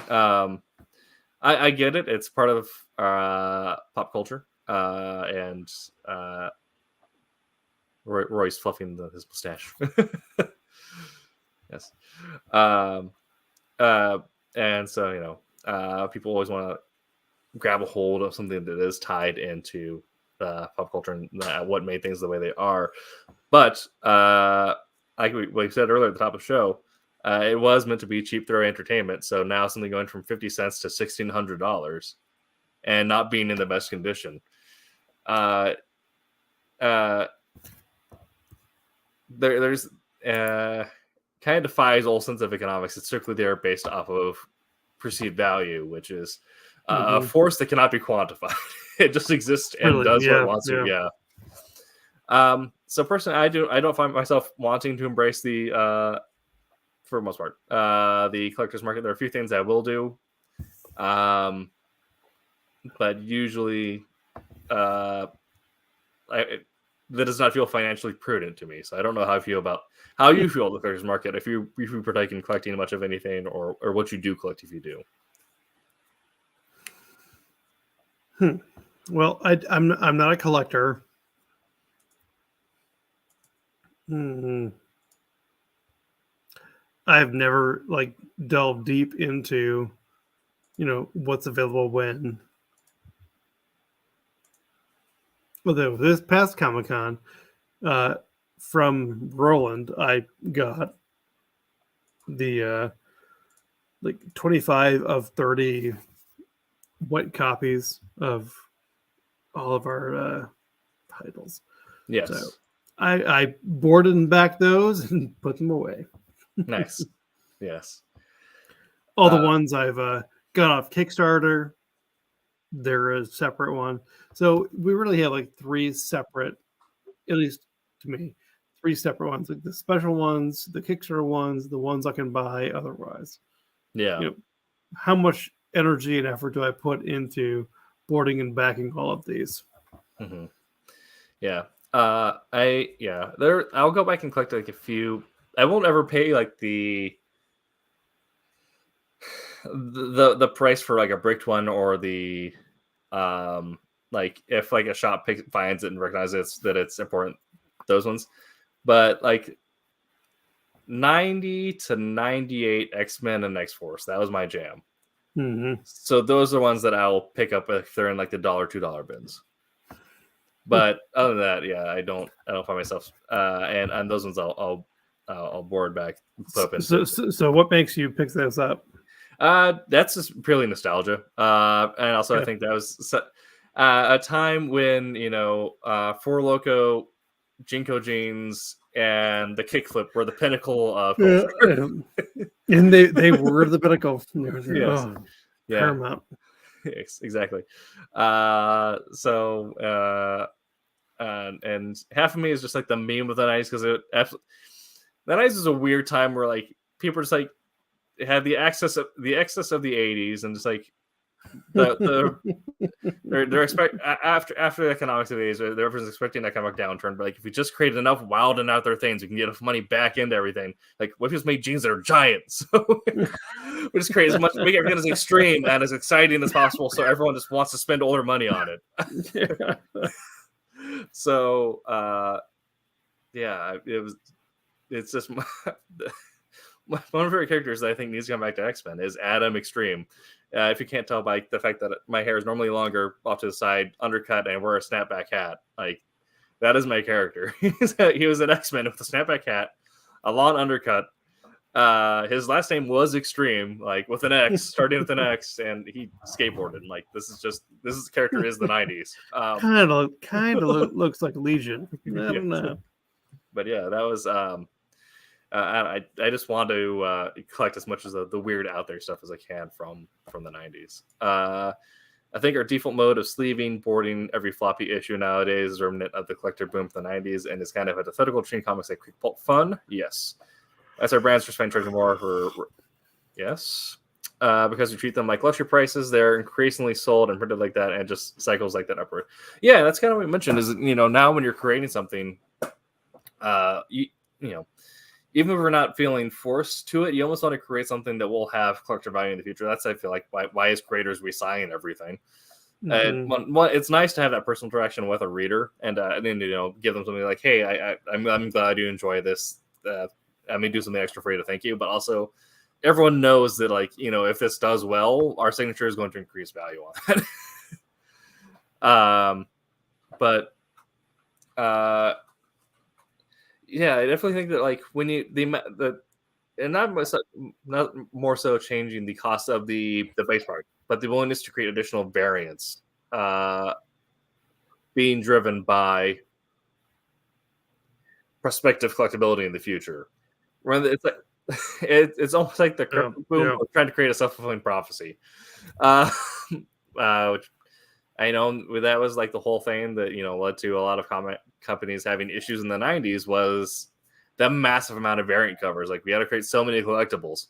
I get it. It's part of pop culture. And Roy's fluffing his mustache. Yes. And so, people always want to grab a hold of something that is tied into pop culture and what made things the way they are. But like we said earlier at the top of the show, it was meant to be cheap throw entertainment. So now something going from 50 cents to $1,600 and not being in the best condition. There's kind of defies all sense of economics. It's strictly there based off of perceived value, which is a force that cannot be quantified. It just exists and does what it wants to. Yeah. So personally, I don't find myself wanting to embrace the, for the most part, the collector's market. There are a few things I will do, but usually, that does not feel financially prudent to me. So I don't know how you feel about the collector's market, if you partake in collecting much of anything, or what you do collect if you do. Well, I'm not a collector. I've never delved deep into, what's available when. Although this past Comic-Con, from Roland, I got the 25 of 30 white copies of all of our titles. Yes. So I boarded and back those and put them away. Nice. Yes. All the ones I've got off Kickstarter, they're a separate one. So we really have three separate, at least to me, three separate ones. The special ones, the Kickstarter ones, the ones I can buy otherwise. Yeah. How much energy and effort do I put into boarding and backing all of these? Mm-hmm. Yeah. I'll go back and collect a few. I won't ever pay the price for a bricked one, or the if a shop finds it and recognizes that it's important, those ones. But 90 to 98 X-Men and X-Force, that was my jam. Mm-hmm. So those are ones that I'll pick up if they're in the $1-$2 bins. But other than that, yeah, I don't find myself and those ones I'll board back. So what makes you pick those up? That's just purely nostalgia. And also I think that was a time when Four Loko, Jinko jeans, and the kickflip were the pinnacle of culture. And they were the pinnacle. Yes. Paramount. Yes, exactly. And half of me is just the meme of the 90s, because the 90s is a weird time where people are just had the excess of the 80s, and just the they're expect after the economics of the age, everyone's expecting an economic downturn. But like, if we just created enough wild and out there things, we can get enough money back into everything. Like, what if we just made jeans that are giants? So we just create as much, make everything as extreme and as exciting as possible, so everyone just wants to spend all their money on it. So yeah, it's just one of my favorite characters that I think needs to come back to X-Men is Adam Extreme. If you can't tell by the fact that my hair is normally longer off to the side, undercut, and I wear a snapback hat, like, that is my character. He was an X-Men with a snapback hat, a long undercut. His last name was Extreme, like with an X, starting with an X, and he skateboarded. Like, this character is the 90s. Kind of looks like Legion. I don't know. But yeah, that was I just want to collect as much of the weird out there stuff as I can from the 90s. I think our default mode of sleeving, boarding every floppy issue nowadays is remnant of the collector boom from the 90s and is kind of antithetical between comics like quick pulp fun. Yes. As our brands for spend charging more for yes. Because we treat them like luxury prices, they're increasingly sold and printed like that, and just cycles like that upward. Yeah, that's kind of what we mentioned. Is now when you're creating something, even if we're not feeling forced to it, you almost want to create something that will have collector value in the future. That's, I feel like, why as creators we sign everything. And it's nice to have that personal interaction with a reader, and then give them something like, "Hey, I'm glad you enjoy this. I may do something extra for you to thank you." But also, everyone knows that, like, if this does well, our signature is going to increase value on that. Yeah, I definitely think that, like, when you and not more so changing the cost of the base part, but the willingness to create additional variants, being driven by prospective collectability in the future. It's like it's almost like the boom of trying to create a self-fulfilling prophecy, which I know that was like the whole thing that led to a lot of comic companies having issues in the 90s was the massive amount of variant covers. Like, we had to create so many collectibles,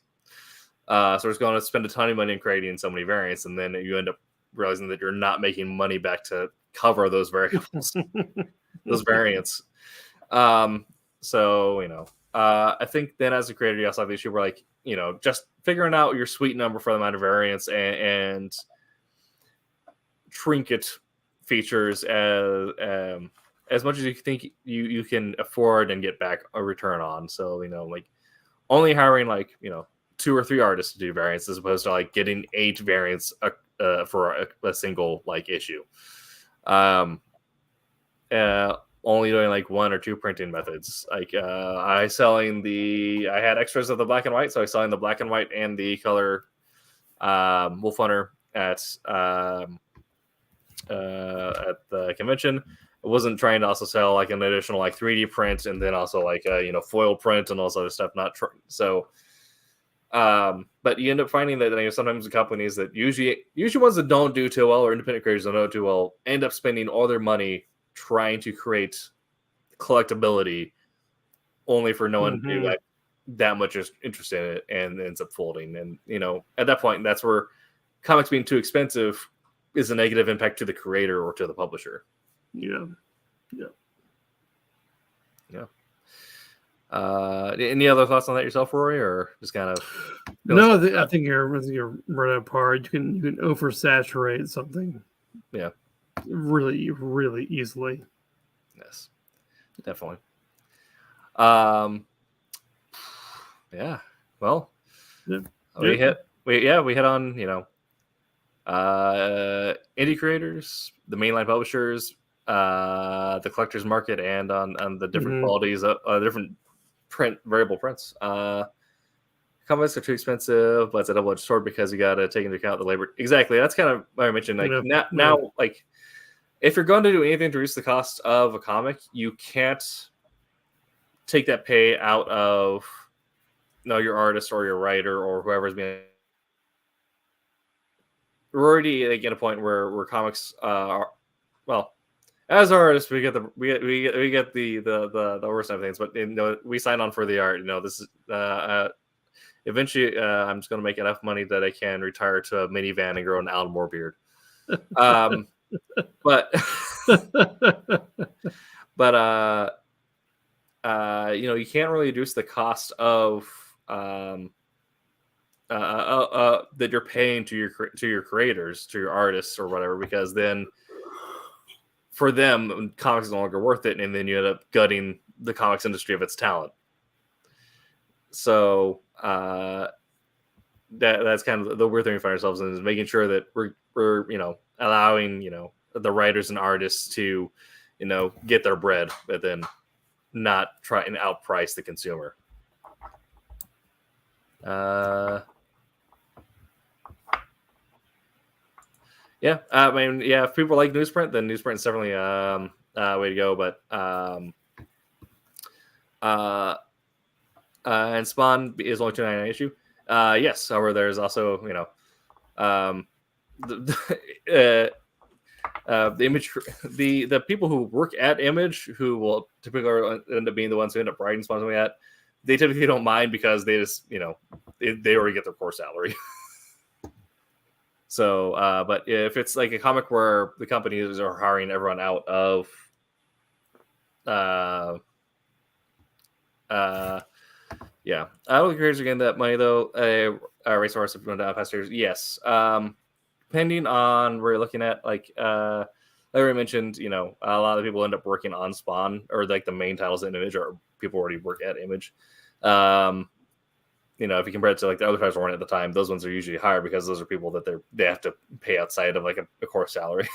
so we're going to spend a ton of money in creating so many variants, and then you end up realizing that you're not making money back to cover those variables, those variants. I think then as a creator, you also have the issue where, like, just figuring out your sweet number for the amount of variants and trinket features as much as you think you can afford and get back a return on. So, like, only hiring, like, 2 or 3 artists to do variants as opposed to, like, getting 8 variants for a single, like, issue. Only doing, like, 1 or 2 printing methods. Like, I had extras of the black and white, so I was selling the black and white and the color Wolf Hunter at the convention. I wasn't trying to also sell, like, an additional, like, 3D print and then also, like, foil print and all this other stuff. But you end up finding that sometimes the companies that usually ones that don't do too well, or independent creators that don't do too well, end up spending all their money trying to create collectability, only for no one to be like that much interested in it, and ends up folding. And at that point, that's where comics being too expensive is a negative impact to the creator or to the publisher. Yeah. Any other thoughts on that yourself, Rory, or just kind of? No, I think you're right apart. You can oversaturate something. Yeah. Really, really easily. Yes, definitely. Yeah. Well, we hit on indie creators, the mainline publishers, the collectors market, and on the different qualities of different variable prints. Comics are too expensive, but it's a double-edged sword because you got to take into account the labor. Exactly. That's kind of what I mentioned. Like, now, like, if you're going to do anything to reduce the cost of a comic, you can't take that pay out of your artist or your writer or whoever's being. We're already, like, at a point where comics are, well, as artists, we get the worst of things, but we sign on for the art. This is eventually I'm just going to make enough money that I can retire to a minivan and grow an Alan Moore beard. But you can't really reduce the cost of that you're paying to your creators, to your artists or whatever, because then for them comics is no longer worth it, and then you end up gutting the comics industry of its talent. So that's kind of the weird thing we find ourselves in, is making sure that we're allowing the writers and artists to get their bread, but then not try and outprice the consumer. If people like newsprint, then newsprint is definitely a way to go. But and Spawn is only $2.99 issue. Yes, however, there's also the Image, the people who work at Image, who will typically end up being the ones who end up writing Spawn something like that, they typically don't mind because they just they already get their core salary. So, but if it's like a comic where the companies are hiring everyone out of, I don't think creators are getting that money though. Race horse past years, yes. Depending on where you're looking at, like I mentioned, a lot of people end up working on Spawn, or like the main titles in Image, or people already work at Image. If you compare it to like the other titles weren't at the time, those ones are usually higher because those are people that they have to pay outside of like a core salary.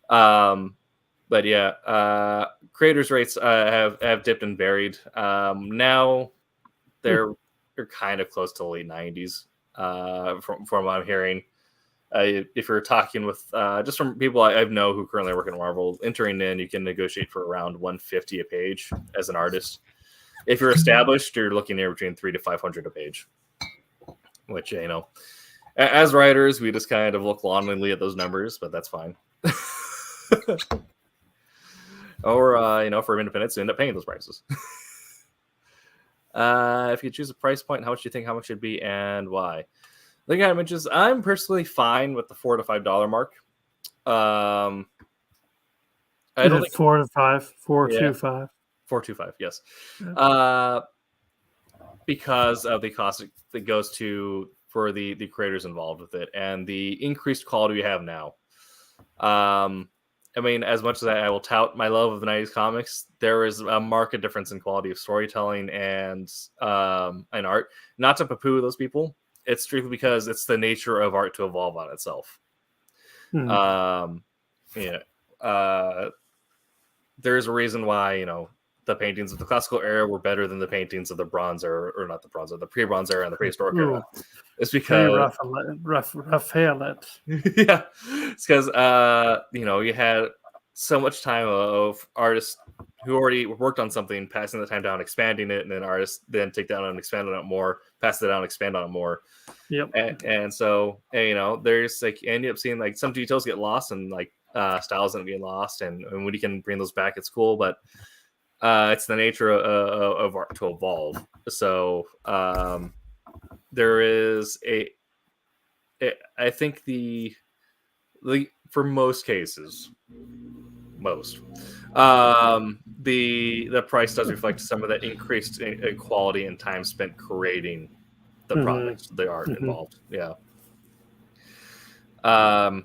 But yeah, creators' rates have dipped and varied. Now they're kind of close to the late 90s, from what I'm hearing. If you're talking with just from people I know who currently work at Marvel, entering in, you can negotiate for around $150 a page as an artist. If you're established, you're looking near between $300 to $500 a page. Which, as writers, we just kind of look longingly at those numbers, but that's fine. Or for independents, you end up paying those prices. If you choose a price point, how much do you think how much should be and why? The guy mentions I'm personally fine with the $4 to $5 mark. I don't think 4 to 5, 4.25. 4.25, yes. Yeah. Because of the cost that goes to for the creators involved with it and the increased quality we have now. As much as I will tout my love of the 90s comics, there is a marked difference in quality of storytelling and art. Not to poo-poo those people. It's strictly because it's the nature of art to evolve on itself. There's a reason why, the paintings of the classical era were better than the paintings of the Bronze era, or not the Bronze era, the pre-Bronze era and the prehistoric era. It's because Raphael. Yeah, it's because you had so much time of artists who already worked on something, passing the time down, expanding it, and then artists then take that on and expand on it more, pass it down, expand on it more. Yep. And so there's like, end up seeing like some details get lost and like styles end up getting lost, and when you can bring those back, it's cool, but it's the nature of art to evolve. So there is I think the for most cases, the price does reflect some of that increased quality and time spent creating the products, the art involved. Yeah. But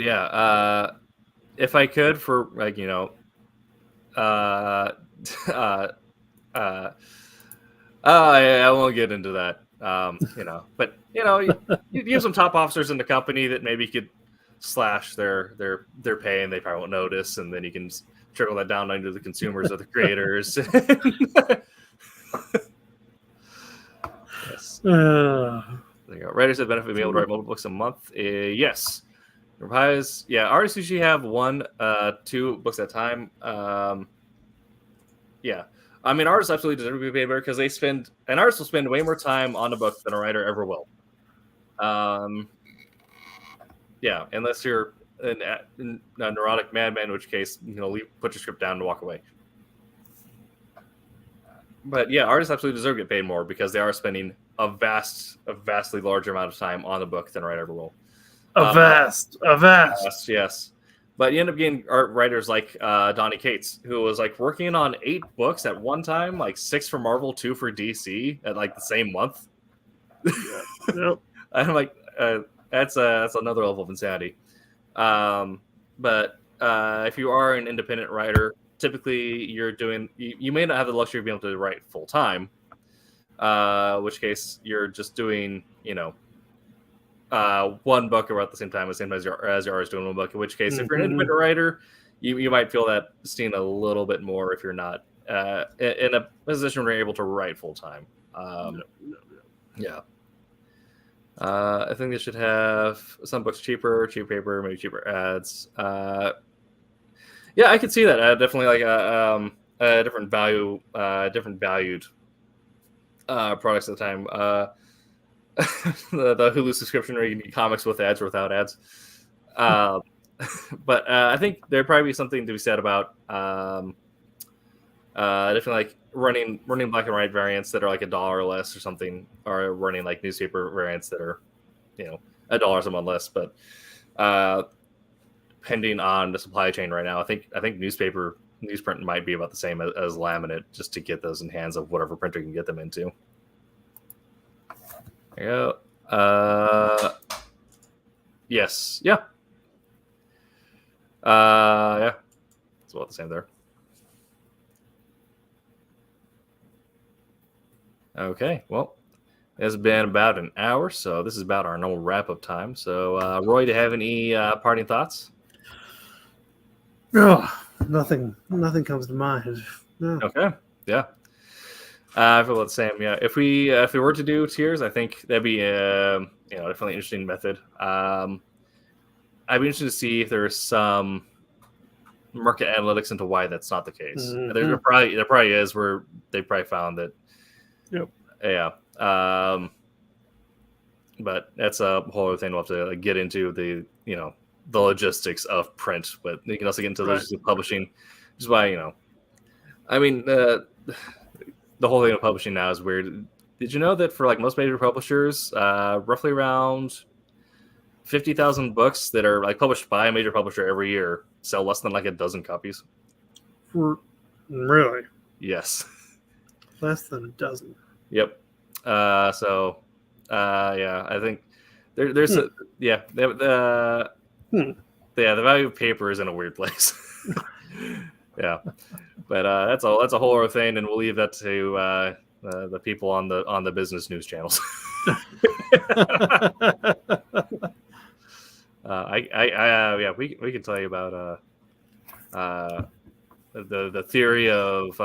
yeah, if I could, for like I won't get into that. But you have some top officers in the company that maybe could slash their pay, and they probably won't notice, and then you can trickle that down into the consumers or the creators. Yes. There you go. Writers have benefit being able to write multiple books a month. Yes. Artists usually have 2 books at a time. Artists absolutely deserve to be paid better because an artist will spend way more time on a book than a writer ever will. Unless you're a neurotic madman, in which case, put your script down and walk away. But yeah, artists absolutely deserve to get paid more because they are spending a vastly larger amount of time on the book than a writer will. A vast. Yes. But you end up getting art writers like Donny Cates, who was like working on 8 books at one time, like 6 for Marvel, 2 for DC at like the same month. Yep. I'm like, that's another level of insanity. But if you are an independent writer, typically you may not have the luxury of being able to write full time. In which case you're just doing, one book about the same time as your artist doing one book. In which case, if you're an independent writer, you might feel that sting a little bit more if you're not in a position where you're able to write full time. Yeah. I think they should have some books cheaper paper, maybe cheaper ads. Yeah, I could see that. Definitely like a different valued products at the time. The Hulu subscription where you can get comics with ads or without ads. But I think there'd probably be something to be said about definitely like running black and white variants that are like $1 or less or something, or running like newspaper variants that are, $1 or something less. But depending on the supply chain right now, I think newsprint might be about the same as laminate, just to get those in hands of whatever printer can get them into. There you go. Yes. Yeah. Yeah. It's about the same there. Okay. Well, it's been about an hour, so this is about our normal wrap-up time. So, Roy, do you have any parting thoughts? Oh, nothing comes to mind. No. Okay. Yeah. I feel about the same. Yeah. If we were to do tiers, I think that'd be definitely an interesting method. I'd be interested to see if there's some market analytics into why that's not the case. Mm-hmm. There probably is, where they probably found that. Yep. Yeah. But that's a whole other thing. We'll have to get into the logistics of print, but you can also get into the logistics of publishing, which is why, I mean, the whole thing of publishing now is weird. Did you know that for like most major publishers, roughly around 50,000 books that are like published by a major publisher every year sell less than like a dozen copies? Really? Yes. Less than a dozen. Yep. Yeah, I think there's the value of paper is in a weird place. Yeah, but that's a whole other thing, and we'll leave that to the people on the business news channels. We can tell you about the theory of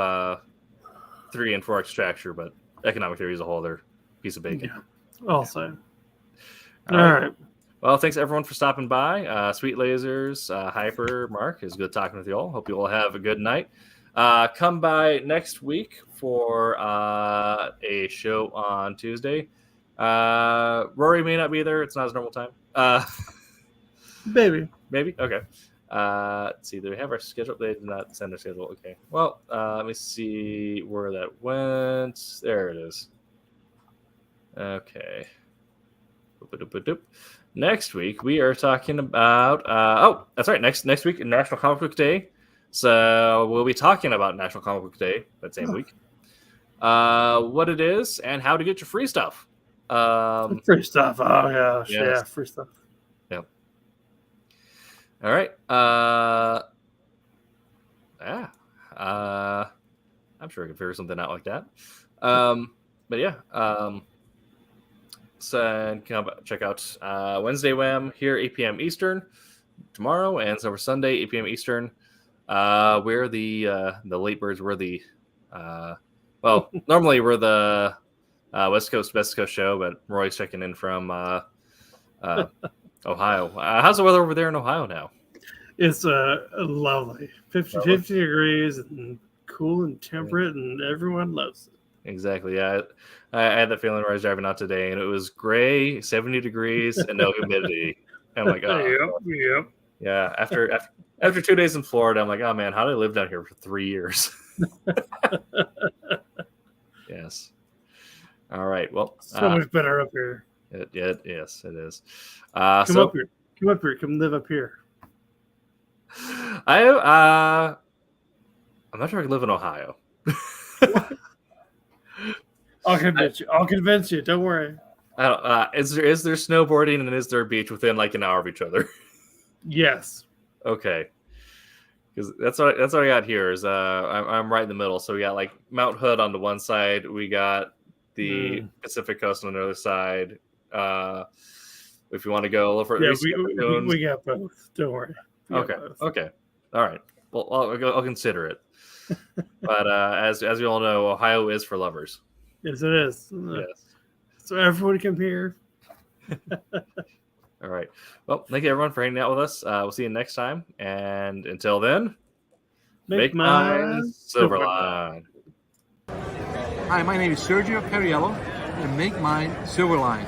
3 and 4x fracture, but economic theory is a whole other piece of bacon. Yeah. Also. All right. Well, thanks everyone for stopping by. Sweet Lasers, Hyper, Mark, it's good talking with you all. Hope you all have a good night. Come by next week for a show on Tuesday. Rory may not be there. It's not his normal time. Maybe. Okay. Let's see. Do we have our schedule? They did not send our schedule. Okay. Well, let me see where that went. There it is. Okay. Next week we are talking about. That's right. Next week, National Comic Book Day. So we'll be talking about National Comic Book Day that same week. What it is and how to get your free stuff. Free stuff. Oh gosh, yes. Yeah, free stuff. Yep. All right. I'm sure I can figure something out like that. But yeah. So come check out Wednesday Wham here 8 p.m. Eastern tomorrow, and so for Sunday 8 p.m. Eastern. We're the late birds. We're the normally we're the West Coast show, but Roy's checking in from Ohio. How's the weather over there in Ohio now? It's lovely. 50 degrees and cool and temperate, and everyone loves it. Exactly. Yeah, I had that feeling when I was driving out today, and it was gray, 70 degrees, and no humidity. And I'm like, oh, yep. Yeah. After 2 days in Florida, I'm like, oh man, how did I live down here for 3 years? Yes. All right. Well, So much better up here. yes, it is. Come up here. Come up here. Come live up here. I'm not sure I can live in Ohio. I'll convince you. I'll convince you. Don't worry. I don't, is there snowboarding and is there a beach within like an hour of each other? Yes. Okay. Because that's what I got here is I'm right in the middle. So we got like Mount Hood on the one side, we got the Pacific Coast on the other side. If you want to go a little further, we got both. Don't worry. Okay. All right. Well, I'll consider it. But as we all know, Ohio is for lovers. Yes, it is. Yes. So everyone come here. All right. Well, thank you everyone for hanging out with us. We'll see you next time. And until then, make mine Silverline. Hi, my name is Sergio Cariello, and make mine Silverline.